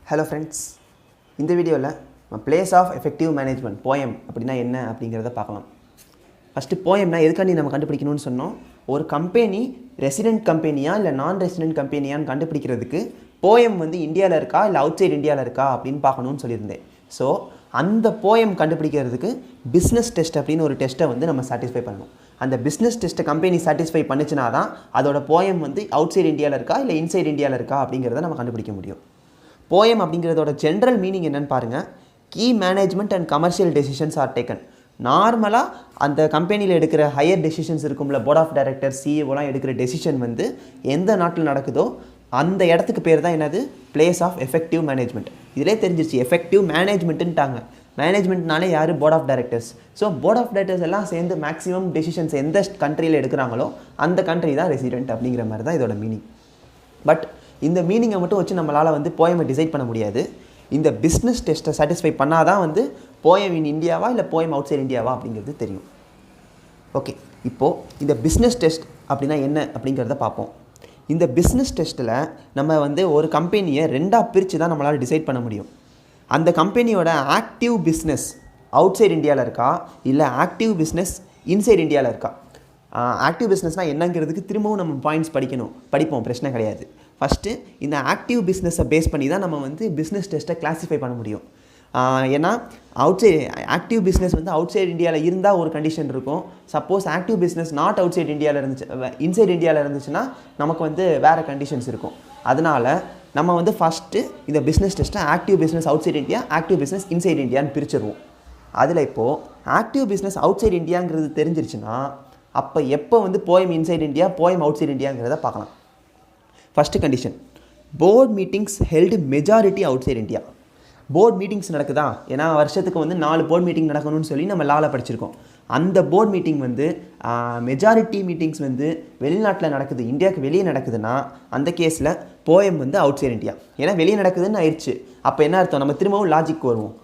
Hello friends, இந்த வீடியோவில் place of effective management poem அப்படின்னா என்ன அப்படிங்கிறத பார்க்கலாம். ஃபஸ்ட்டு போயம்னா எதுக்காண்டி நம்ம கண்டுபிடிக்கணும்னு சொன்னோம். ஒரு கம்பெனி ரெசிடென்ட் கம்பெனியா இல்லை நான் ரெசிடென்ட் கம்பெனியான்னு கண்டுபிடிக்கிறதுக்கு போயம் வந்து இந்தியாவில் இருக்கா இல்லை அவுட் சைட் இந்தியாவில் இருக்கா அப்படின்னு பார்க்கணும்னு சொல்லியிருந்தேன். ஸோ அந்த போயம் கண்டுபிடிக்கிறதுக்கு பிஸ்னஸ் டெஸ்ட் அப்படின்னு ஒரு டெஸ்ட்டை வந்து நம்ம சாட்டிஸ்ஃபை பண்ணணும். அந்த பிஸ்னஸ் டெஸ்ட்டை கம்பெனி சாட்டிஸ்ஃபை பண்ணிச்சுனா தான் அதோட போயம் வந்து அவுட் சைட் இந்தியாவில் இருக்கா இல்லை இன்சைட் இந்தியாவில் இருக்கா அப்படிங்கிறத நம்ம கண்டுபிடிக்க முடியும். போயம் அப்படிங்கிறதோட ஜென்ரல் மீனிங் என்னென்னு பாருங்கள். Key management and commercial decisions are taken. நார்மலாக அந்த கம்பெனியில் எடுக்கிற ஹையர் டெசிஷன்ஸ் இருக்கும்ல, போர்ட் ஆஃப் டைரக்டர் சிஇஓலாம் எடுக்கிற டெசிஷன் வந்து எந்த நாட்டில் நடக்குதோ அந்த இடத்துக்கு பேர் தான் என்னது, பிளேஸ் ஆஃப் எஃபெக்டிவ் மேனேஜ்மெண்ட். இதிலே தெரிஞ்சிருச்சு, எஃபெக்டிவ் மேனேஜ்மெண்ட்டுன்ட்டாங்க. மேனேஜ்மெண்ட்னாலே யார், board of directors. So board of directors எல்லாம் சேர்ந்து மேக்ஸிமம் டெசிஷன்ஸ் எந்த கண்ட்ரியில் எடுக்கிறாங்களோ அந்த கண்ட்ரி தான் ரெசிடென்ட் அப்படிங்கிற மாதிரி தான் இதோட மீனிங். பட் இந்த மீனிங்கை மட்டும் வச்சு நம்மளால் வந்து போயமை டிசைட் பண்ண முடியாது. இந்த பிஸ்னஸ் டெஸ்ட்டை சாட்டிஸ்ஃபை பண்ணால் தான் வந்து போயம் இன் இந்தியாவா இல்லை போயம் அவுட் சைட் இந்தியாவா அப்படிங்கிறது தெரியும். ஓகே, இப்போது இந்த பிஸ்னஸ் டெஸ்ட் அப்படின்னா என்ன அப்படிங்கிறத பார்ப்போம். இந்த பிஸ்னஸ் டெஸ்ட்டில் நம்ம வந்து ஒரு கம்பெனியை ரெண்டாக பிரித்து தான் நம்மளால் டிசைட் பண்ண முடியும். அந்த கம்பெனியோட ஆக்டிவ் பிஸ்னஸ் அவுட் சைட் இந்தியாவில் இருக்கா இல்லை ஆக்டிவ் பிஸ்னஸ் இன்சைட் இந்தியாவில் இருக்கா. ஆக்டிவ் பிஸ்னஸ்னால் என்னங்கிறதுக்கு திரும்பவும் நம்ம பாயிண்ட்ஸ் படிப்போம், பிரச்சனை கிடையாது. ஃபஸ்ட்டு இந்த ஆக்டிவ் பிஸ்னஸை பேஸ் பண்ணி தான் நம்ம வந்து பிஸ்னஸ் டெஸ்ட்டை கிளாஸிஃபை பண்ண முடியும். ஏன்னா அவுட் சைட் ஆக்டிவ் பிஸ்னஸ் வந்து அவுட் சைட் இந்தியாவில் இருந்தால் ஒரு கண்டிஷன் இருக்கும். Suppose active business not outside இந்தியாவில் இருந்துச்சு, இன்சைட் இந்தியாவில் இருந்துச்சுன்னா நமக்கு வந்து வேறு கண்டிஷன்ஸ் இருக்கும். அதனால் நம்ம வந்து ஃபஸ்ட்டு இந்த பிஸ்னஸ் டெஸ்ட்டை active business outside India, active business inside இந்தியான்னு பிரிச்சிருவோம். அதில் இப்போது ஆக்டிவ் பிஸ்னஸ் அவுட் சைட் இந்தியாங்கிறது தெரிஞ்சிருச்சுன்னா அப்போ எப்போ வந்து POEM inside India, POEM outside இந்தியாங்கிறத பார்க்கலாம். First condition, board meetings held majority outside India. Board meetings நடக்குதா, ஏன்னா வருஷத்துக்கு வந்து 4 போர்ட் மீட்டிங் நடக்கணும்னு சொல்லி நம்ம லாவில் படிச்சிருக்கோம். அந்த போர்ட் மீட்டிங் வந்து மெஜாரிட்டி மீட்டிங்ஸ் வந்து வெளிநாட்டில் நடக்குது, இந்தியாவுக்கு வெளியே நடக்குதுன்னா அந்த கேஸில் போயம் வந்து அவுட் சைட் இந்தியா. ஏன்னா வெளியே நடக்குதுன்னு ஆயிடுச்சு. அப்போ என்ன அர்த்தம், நம்ம திரும்பவும் லாஜிக் வருவோம்.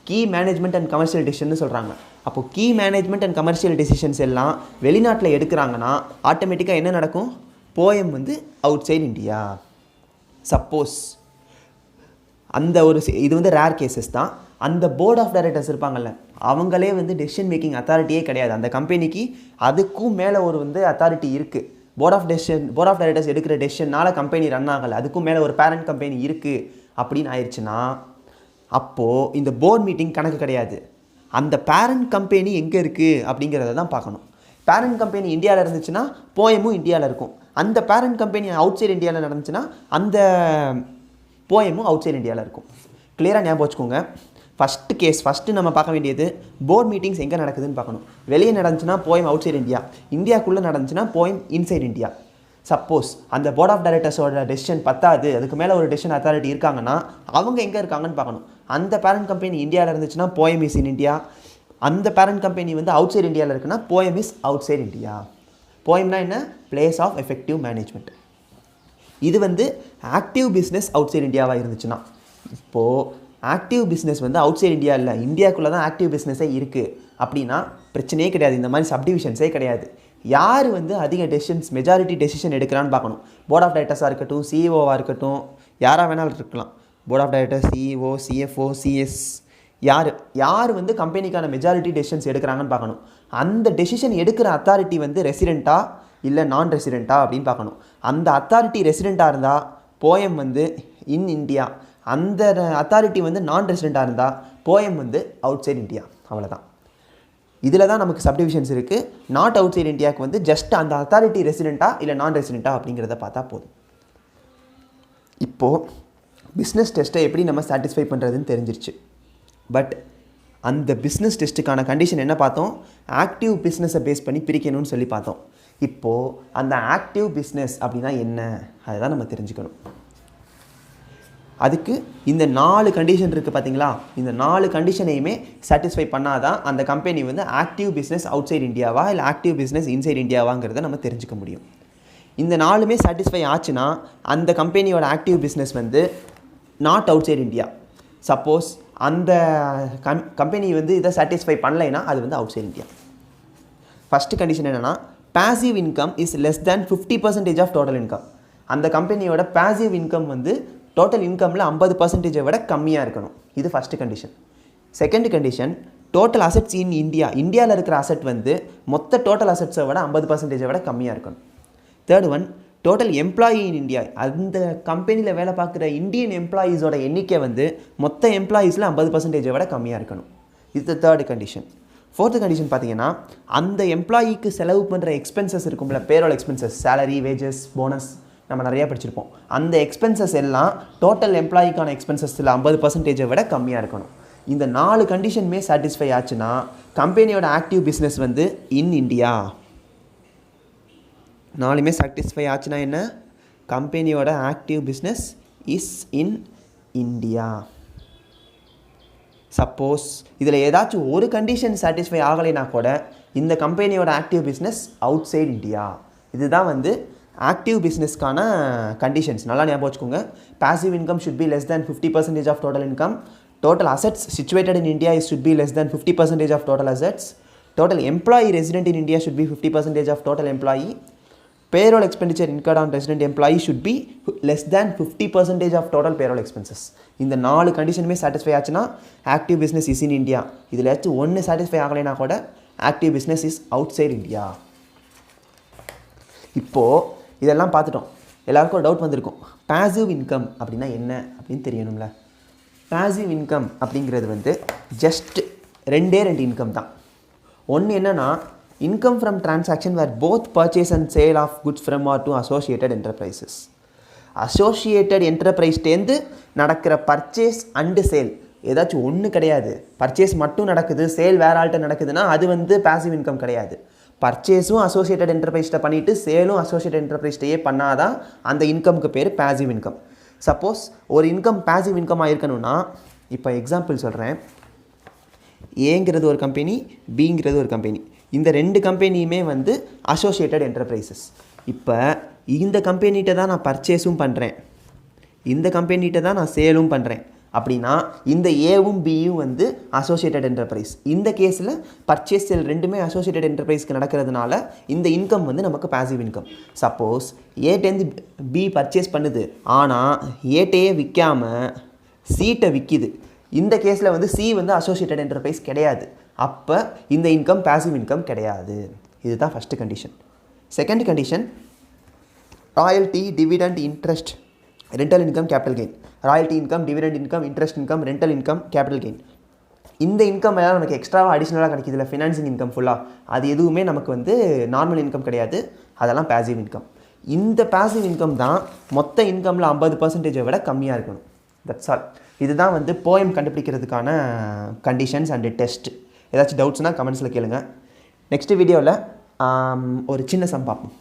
Key management and commercial decision சொல்கிறாங்க. அப்போது key management and commercial decisions எல்லாம் வெளிநாட்டில் எடுக்கிறாங்கன்னா ஆட்டோமேட்டிக்காக என்ன நடக்கும், போயம் வந்து அவுட் சைட் இந்தியா. சப்போஸ் அந்த இது வந்து ரேர் கேசஸ் தான். அந்த போர்ட் ஆஃப் டைரக்டர்ஸ் இருப்பாங்கள்ல, அவங்களே வந்து டெசிஷன் மேக்கிங் அத்தாரிட்டியே கிடையாது அந்த கம்பெனிக்கு. அதுக்கும் மேலே ஒரு வந்து அத்தாரிட்டி இருக்குது. போர்ட் ஆஃப் டைரக்டர்ஸ் எடுக்கிற டெசிஷனால் கம்பெனி ரன் ஆகலை, அதுக்கும் மேலே ஒரு பேரண்ட் கம்பெனி இருக்குது அப்படின்னு ஆயிடுச்சுன்னா அப்போது இந்த போர்ட் மீட்டிங் கணக்கு கிடையாது. அந்த பேரண்ட் கம்பெனி எங்கே இருக்குது அப்படிங்கிறத தான் பார்க்கணும். பேரண்ட் கம்பெனி இந்தியாவில் இருந்துச்சுன்னா போயமும் இந்தியாவில் இருக்கும். அந்த பேரண்ட் கம்பெனி அவுட் சைட் இந்தியாவில் நடந்துச்சுன்னா அந்த போயமும் அவுட் சைட் இந்தியாவில் இருக்கும். கிளியராக ஞாபகம் வச்சுக்கோங்க. ஃபஸ்ட்டு நம்ம பார்க்க வேண்டியது போர்ட் மீட்டிங்ஸ் எங்கே நடக்குதுன்னு பார்க்கணும். வெளியே நடந்துச்சுன்னா போயம் அவுட் சைட் இந்தியா, இந்தியாவுக்குள்ளே நடந்துச்சுன்னா போயம் இன்சைட் இந்தியா. சப்போஸ் அந்த போர்ட் ஆஃப் டைரக்டர்ஸோட டெசிஷன் பத்தாது, அதுக்கு மேலே ஒரு டெசிஷன் அத்தாரிட்டி இருக்காங்கன்னா அவங்க எங்கே இருக்காங்கன்னு பார்க்கணும். அந்த பேரண்ட் கம்பெனி இந்தியாவில் இருந்துச்சுன்னா போயம் இஸ் இன் இந்தியா, அந்த பேரண்ட் கம்பெனி வந்து அவுட் சைட் இந்தியாவில் இருக்குன்னா POEM is outside India. போயம்னா என்ன, பிளேஸ் ஆஃப் எஃபெக்டிவ் மேனேஜ்மெண்ட். இது வந்து ஆக்டிவ் பிஸ்னஸ் அவுட் சைட் இந்தியாவாக இருந்துச்சுன்னா. இப்போது ஆக்டிவ் பிஸ்னஸ் வந்து அவுட் சைட் இந்தியா இல்லை, இந்தியாவுக்குள்ளே தான் ஆக்டிவ் பிஸ்னஸே இருக்குது அப்படின்னா பிரச்சனையே கிடையாது. இந்த மாதிரி சப்டிவிஷன்ஸே கிடையாது. யார் வந்து அதிக டெசிஷன்ஸ், மெஜாரிட்டி டெசிஷன் எடுக்கிறான்னு பார்க்கணும். போர்ட் ஆஃப் டைரக்டர்ஸாக இருக்கட்டும், சிஇஓவாக இருக்கட்டும், யாராக வேணாலும் இருக்கலாம். Board of director, CEO, CFO, CS, யார் வந்து கம்பெனிக்கான மெஜாரிட்டி டெசிஷன்ஸ் எடுக்கிறாங்கன்னு பார்க்கணும். அந்த டெசிஷன் எடுக்கிற அத்தாரிட்டி வந்து ரெசிடெண்ட்டா இல்லை நான் ரெசிடெண்ட்டா அப்படின்னு பார்க்கணும். அந்த அத்தாரிட்டி ரெசிடெண்ட்டாக இருந்தால் போயம் வந்து இன் இந்தியா, அந்த அத்தாரிட்டி வந்து நான் ரெசிடெண்ட்டாக இருந்தால் போயம் வந்து அவுட் சைட் இந்தியா. அவ்வளோதான். இதில் தான் நமக்கு சப்டிவிஷன்ஸ் இருக்குது. நாட் அவுட் சைட் இந்தியாவுக்கு வந்து ஜஸ்ட் அந்த அத்தாரிட்டி ரெசிடெண்ட்டா இல்லை நான் ரெசிடெண்ட்டா அப்படிங்கிறத பார்த்தா போதும். இப்போது பிஸ்னஸ் டெஸ்ட்டை எப்படி நம்ம சாட்டிஸ்ஃபை பண்ணுறதுன்னு தெரிஞ்சிருச்சு. பட் அந்த பிஸ்னஸ் டெஸ்ட்டுக்கான கண்டிஷன் என்ன பார்த்தோம், ஆக்டிவ் பிஸ்னஸை பேஸ் பண்ணி பிரிக்கணும்னு சொல்லி பார்த்தோம். இப்போது அந்த ஆக்டிவ் பிஸ்னஸ் அப்படின்னா என்ன, அதை தான் நம்ம தெரிஞ்சுக்கணும். அதுக்கு இந்த 4 கண்டிஷன் இருக்குது பார்த்தீங்களா, இந்த 4 கண்டிஷனையுமே சாட்டிஸ்ஃபை பண்ணால் தான் அந்த கம்பெனி வந்து ஆக்டிவ் பிஸ்னஸ் அவுட் சைட் இந்தியாவா இல்லை ஆக்டிவ் பிஸ்னஸ் இன்சைட் இந்தியாவாங்கிறத நம்ம தெரிஞ்சுக்க முடியும். இந்த 4மே சாட்டிஸ்ஃபை ஆச்சுன்னா அந்த கம்பெனியோட ஆக்டிவ் பிஸ்னஸ் வந்து not outside India. Suppose அந்த கம்பெனி வந்து இதை சாட்டிஸ்ஃபை பண்ணலைன்னா அது வந்து outside India. First condition என்னென்னா, passive income is less than 50% of total income. அந்த கம்பெனியோட பாசிவ் இன்கம் வந்து டோட்டல் இன்கமில் 50% விட கம்மியாக இருக்கணும். இது first condition. Second condition, total assets in India, இந்தியாவில் இருக்கிற அசெட் வந்து மொத்த டோட்டல் அசெட்ஸை விட 50% விட கம்மியாக இருக்கணும். தேர்ட் ஒன், டோட்டல் எம்ப்ளாயி இன் இந்தியா, அந்த கம்பெனியில் வேலை பார்க்குற இந்தியன் எம்ப்ளாயீஸோட எண்ணிக்கை வந்து மொத்த எம்ப்ளாயீஸில் 50% விட கம்மியாக இருக்கணும். இது தேர்டு கண்டிஷன். ஃபோர்த்து கண்டிஷன் பார்த்தீங்கன்னா, அந்த எம்ப்ளாயிக்கு செலவு பண்ணுற எக்ஸ்பென்சஸ் இருக்கும்ல, payroll expenses, salary, wages, bonus, நம்ம நிறையா படிச்சிருப்போம். அந்த எக்ஸ்பென்சஸ் எல்லாம் டோட்டல் எம்ப்ளாயிக்கான எக்ஸ்பென்சஸில் 50% விட கம்மியாக இருக்கணும். இந்த 4 கண்டிஷனுமே சாட்டிஸ்ஃபை ஆச்சுன்னா கம்பெனியோட ஆக்டிவ் பிஸ்னஸ் வந்து இன் இந்தியா. 4மே சாட்டிஸ்ஃபை ஆச்சுன்னா என்ன? கம்பெனியோட active business is in India. Suppose இதில் ஏதாச்சும் ஒரு கண்டிஷன் சாட்டிஸ்ஃபை ஆகலைனா கூட இந்த கம்பெனியோட active business outside India. இதுதான் வந்து ஆக்டிவ் பிஸ்னஸ்க்கான கண்டிஷன்ஸ். நல்லா ஞாபகம் வச்சுக்கோங்க. Passive income should be less than 50% of total income. Total assets situated in India should be less than 50% of total assets. Total employee resident in India should be 50% of total employee. Payroll expenditure incurred on resident employee should be less than 50% of total payroll expenses. இந்த 4 கண்டிஷனுமே satisfy ஆச்சுன்னா active business is in India. இதில் ஏதாச்சும் ஒன்று satisfy ஆகலைனா கூட active business is outside India. இப்போது இதெல்லாம் பார்த்துட்டோம். எல்லாருக்கும் ஒரு டவுட் வந்திருக்கும், பாசிவ் இன்கம் அப்படின்னா என்ன அப்படின்னு தெரியணும்ல. பாசிவ் இன்கம் அப்படிங்கிறது வந்து ஜஸ்ட் ரெண்டே இன்கம் தான். ஒன்று என்னென்னா, income from transaction where both purchase and sale of goods from or to associated enterprises. Associated என்டர்பிரைஸ்டேருந்து நடக்கிற பர்ச்சேஸ் அண்டு சேல் ஏதாச்சும் ஒன்று கிடையாது. பர்ச்சேஸ் மட்டும் நடக்குது, சேல் வேறு ஆள்கிட்ட நடக்குதுன்னா அது வந்து பாசிவ் இன்கம் கிடையாது. பர்ச்சேஸும் அசோசியேட்டட் என்டர்பிரைஸ்ட்டை பண்ணிவிட்டு சேலும் அசோசியேட்டட் என்டர்பிரைஸ்ட்டையே பண்ணாதான் அந்த இன்கமுக்கு பேர் பாசிவ் இன்கம். சப்போஸ் ஒரு இன்கம் பாசிவ் இன்கமாக இருக்கணும்னா, இப்போ எக்ஸாம்பிள் சொல்கிறேன். ஏங்கிறது ஒரு கம்பெனி, பிங்கிறது ஒரு கம்பெனி. இந்த 2 கம்பெனியுமே வந்து அசோசியேட்டட் என்டர்பிரைசஸ். இப்போ இந்த கம்பெனிகிட்ட தான் நான் பர்ச்சேஸும் பண்ணுறேன், இந்த கம்பெனிகிட்ட தான் நான் சேலும் பண்ணுறேன். அப்படின்னா இந்த ஏவும் பியும் வந்து அசோசியேட்டட் என்டர்பிரைஸ். இந்த கேஸில் பர்ச்சேஸ் சேல் ரெண்டுமே அசோசியேட்டட் என்டர்பிரைஸ்க்கு நடக்கிறதுனால இந்த இன்கம் வந்து நமக்கு பாசிவ் இன்கம். சப்போஸ் ஏட்டேருந்து பி பர்ச்சேஸ் பண்ணுது, ஆனால் ஏட்டையே விற்காமல் சீட்டை விற்கிது. இந்த கேஸில் வந்து சி வந்து அசோசியேட்டட் என்டர்பிரைஸ் கிடையாது. அப்போ இந்த இன்கம் பாசிவ் இன்கம் கிடையாது. இதுதான் first condition. Second condition, royalty, dividend, interest, rental income, capital gain. Royalty income, dividend income, interest income, rental income, capital gain. இந்த இன்கம் எல்லாம் நமக்கு எக்ஸ்ட்ராவாக அடிஷ்னலாக கிடைக்கிது இல்லை, ஃபினான்சிங் இன்கம் ஃபுல்லாக, அது எதுவுமே நமக்கு வந்து நார்மல் இன்கம் கிடையாது. அதெல்லாம் பாசிவ் இன்கம். இந்த பாசிவ் இன்கம் தான் மொத்த இன்கமில் 50% விட கம்மியாக இருக்கணும். That's all. இதுதான் வந்து போயம் கண்டுபிடிக்கிறதுக்கான கண்டிஷன்ஸ் அண்டு டெஸ்ட். ஏதாச்சும் டவுட்ஸ்னால் கமெண்ட்ஸில் கேளுங்க. நெக்ஸ்ட் வீடியோவில் ஒரு சின்ன சம் பார்ப்போம்.